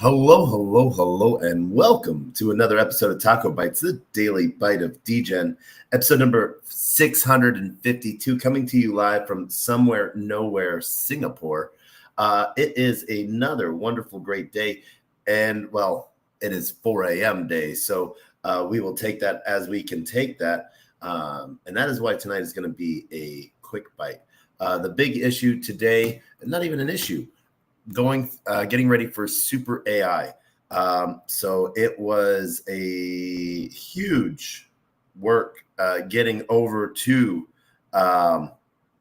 Hello, and welcome to another episode of TacoBytes, the daily bite of Degen, episode number 652, coming to you live from somewhere, nowhere, Singapore. It is another wonderful, great day, and well, it is 4 a.m. day, so we will take that as we can take that, and that is why tonight is going to be a quick bite. The big issue today, not even an issue, getting ready for SuperAI. So it was a huge work getting over to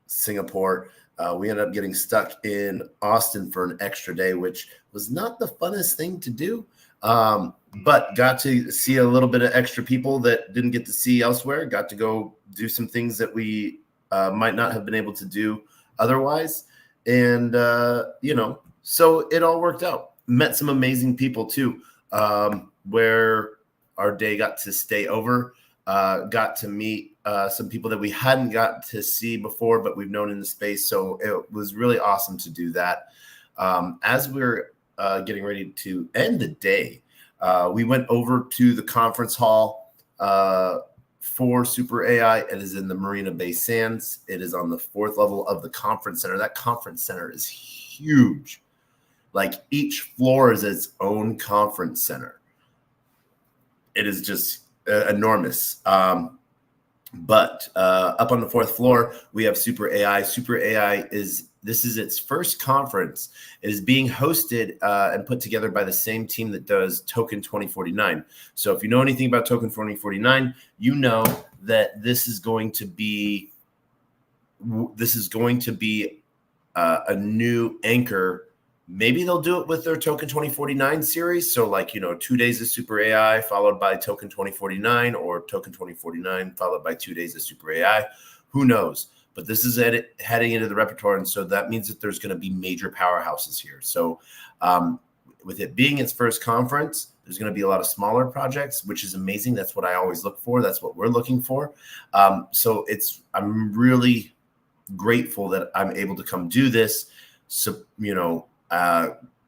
Singapore. We ended up getting stuck in Austin for an extra day, which was not the funnest thing to do, but got to see a little bit of extra people that didn't get to see elsewhere, got to go do some things that we might not have been able to do otherwise. And, so it all worked out. Met some amazing people too, where our day got to stay over, got to meet some people that we hadn't got to see before, but we've known in the space. So it was really awesome to do that. As we're getting ready to end the day, we went over to the conference hall for SuperAI. It is in the Marina Bay Sands. It is on the 4th level of the conference center. That conference center is huge. Like each floor is its own conference center. It is just enormous. But up on the 4th floor, we have SuperAI. SuperAI is its first conference. It is being hosted and put together by the same team that does Token 2049. So if you know anything about Token 2049, you know that this is going to be a new anchor. Maybe they'll do it with their Token 2049 series. So 2 days of SuperAI followed by Token 2049, or Token 2049 followed by 2 days of SuperAI. Who knows? But this is heading into the repertoire. And so that means that there's going to be major powerhouses here. So with it being its first conference, there's going to be a lot of smaller projects, which is amazing. That's what I always look for. That's what we're looking for. So I'm really grateful that I'm able to come do this. So,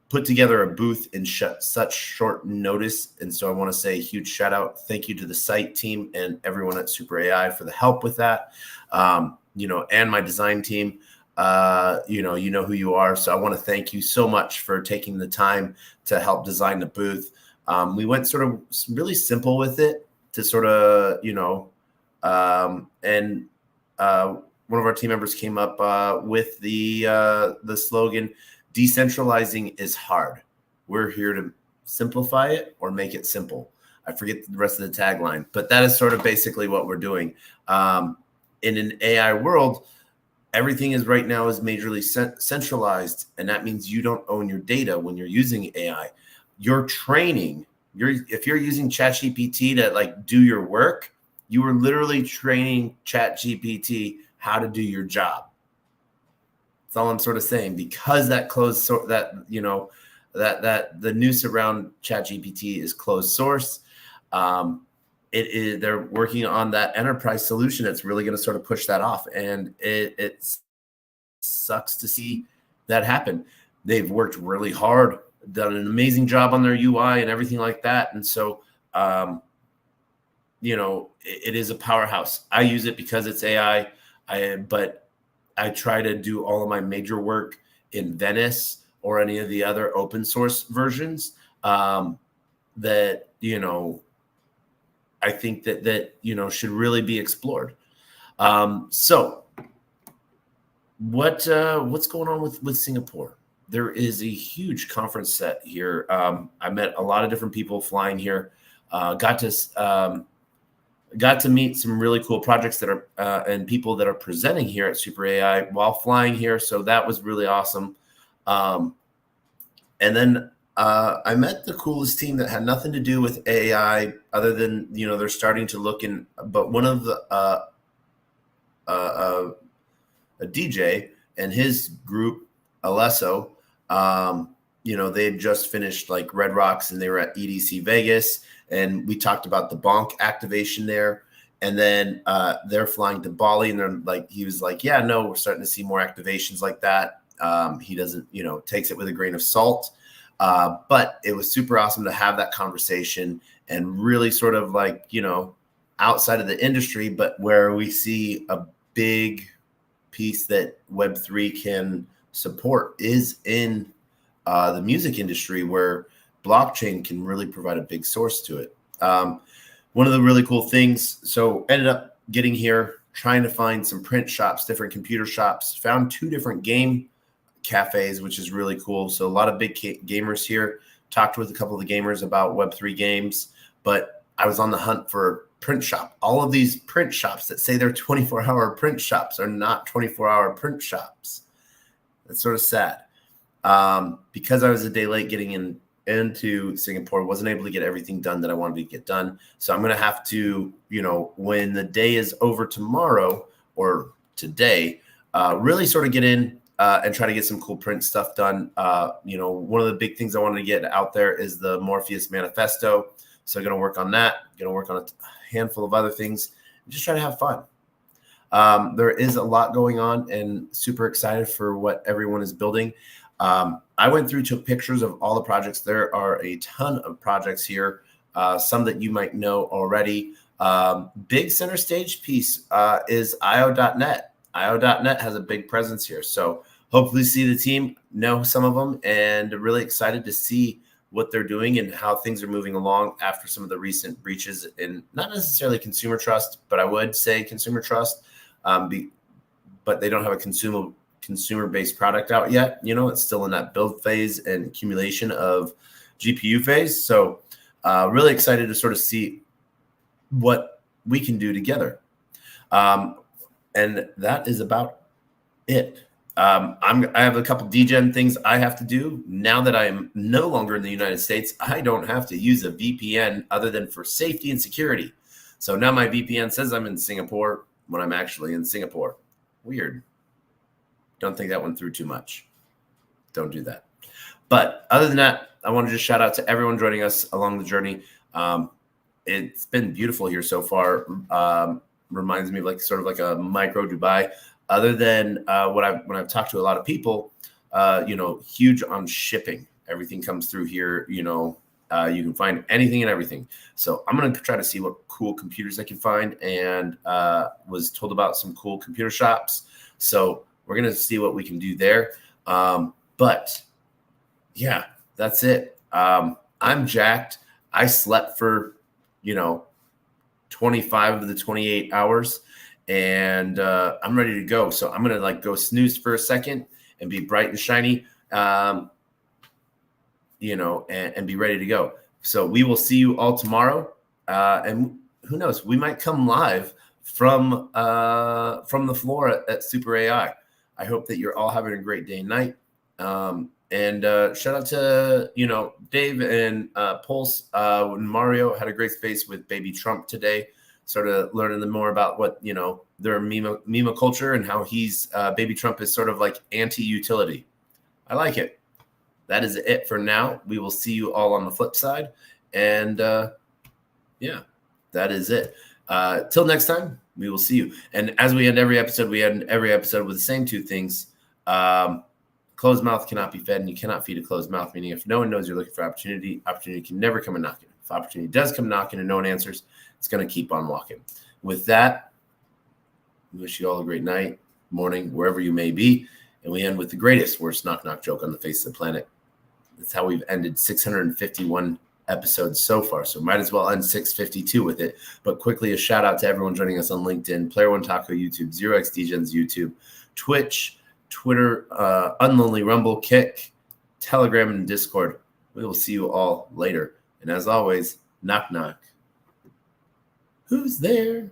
put together a booth in such short notice. And so I want to say a huge shout out. Thank you to the site team and everyone at SuperAI for the help with that. And my design team, you know who you are. So I want to thank you so much for taking the time to help design the booth. We went sort of really simple with it to sort of, one of our team members came up with the slogan, "Decentralizing is hard. We're here to simplify it or make it simple." I forget the rest of the tagline, but that is sort of basically what we're doing. In an AI world, everything is right now is majorly centralized, and that means you don't own your data when you're using AI. You're training. If you're using ChatGPT to do your work, you are literally training ChatGPT how to do your job. That's all I'm sort of saying, because that the noose around ChatGPT is closed source. They're working on that enterprise solution that's really going to sort of push that off, and it sucks to see that happen. They've worked really hard, done an amazing job on their UI and everything like that, and so it is a powerhouse. I use it because it's AI. But I try to do all of my major work in Venice or any of the other open source versions that, I think that should really be explored. So what's going on with Singapore? There is a huge conference set here. I met a lot of different people flying here. Got to meet some really cool projects that are and people that are presenting here at SuperAI while flying here. So that was really awesome. And then I met the coolest team that had nothing to do with AI other than, they're starting to look in. But one of the a DJ and his group, Alesso, they had just finished Red Rocks, and they were at EDC Vegas. And we talked about the bonk activation there. And then they're flying to Bali, and he was like, yeah, no, we're starting to see more activations like that. He doesn't, takes it with a grain of salt. But it was super awesome to have that conversation and really sort of like, outside of the industry, but where we see a big piece that Web3 can support is in the music industry, where blockchain can really provide a big source to it. One of the really cool things, so ended up getting here, trying to find some print shops, different computer shops, found 2 different game cafes, which is really cool. So a lot of big gamers here. Talked with a couple of the gamers about Web3 games, but I was on the hunt for a print shop. All of these print shops that say they're 24-hour print shops are not 24-hour print shops. That's sort of sad. Because I was a day late getting into Singapore, wasn't able to get everything done that I wanted to get done. So I'm going to have to, when the day is over tomorrow or today, really sort of get in and try to get some cool print stuff done. One of the big things I wanted to get out there is the Morpheus Manifesto. So I'm going to work on that, going to work on a handful of other things, and just try to have fun. There is a lot going on, and super excited for what everyone is building. I went through, took pictures of all the projects. There are a ton of projects here, some that you might know already. Big center stage piece is IO.net. IO.net has a big presence here. So hopefully see the team, know some of them, and really excited to see what they're doing and how things are moving along after some of the recent breaches in not necessarily consumer trust, but I would say consumer trust, but they don't have a consumer-based product out yet. It's still in that build phase and accumulation of GPU phase. So really excited to sort of see what we can do together. And that is about it. I have a couple Degen things I have to do. Now that I'm no longer in the United States, I don't have to use a VPN other than for safety and security. So now my VPN says I'm in Singapore when I'm actually in Singapore. Weird. Don't think that went through too much. Don't do that. But other than that, I want to just shout out to everyone joining us along the journey. It's been beautiful here so far. Reminds me of sort of like a micro Dubai. Other than when I've talked to a lot of people, huge on shipping. Everything comes through here. You can find anything and everything. So I'm going to try to see what cool computers I can find, and was told about some cool computer shops. So we're going to see what we can do there. But yeah, that's it. I'm jacked. I slept for, 25 of the 28 hours, and I'm ready to go. So I'm going to go snooze for a second and be bright and shiny, and be ready to go. So we will see you all tomorrow. And who knows, we might come live from the floor at SuperAI. I hope that you're all having a great day and night. And shout out to, Dave and Pulse. When Mario had a great space with Baby Trump today, sort of learning more about what, their meme culture and how he's Baby Trump is sort of like anti-utility. I like it. That is it for now. We will see you all on the flip side. And yeah, that is it. Till next time, we will see you. And as we end every episode, with the same 2 things. Closed mouth cannot be fed, and you cannot feed a closed mouth, meaning if no one knows you're looking for opportunity can never come a knocking. If opportunity does come knocking and no one answers, it's going to keep on walking. With that, we wish you all a great night, morning, wherever you may be. And we end with the greatest, worst knock-knock joke on the face of the planet. That's how we've ended 651 episodes so far. So might as well end 652 with it. But quickly, a shout out to everyone joining us on LinkedIn, Player One Taco YouTube, 0xDgens YouTube, Twitch, Twitter, Unlonely Rumble, Kick, Telegram, and Discord. We will see you all later. And as always, knock, knock. Who's there?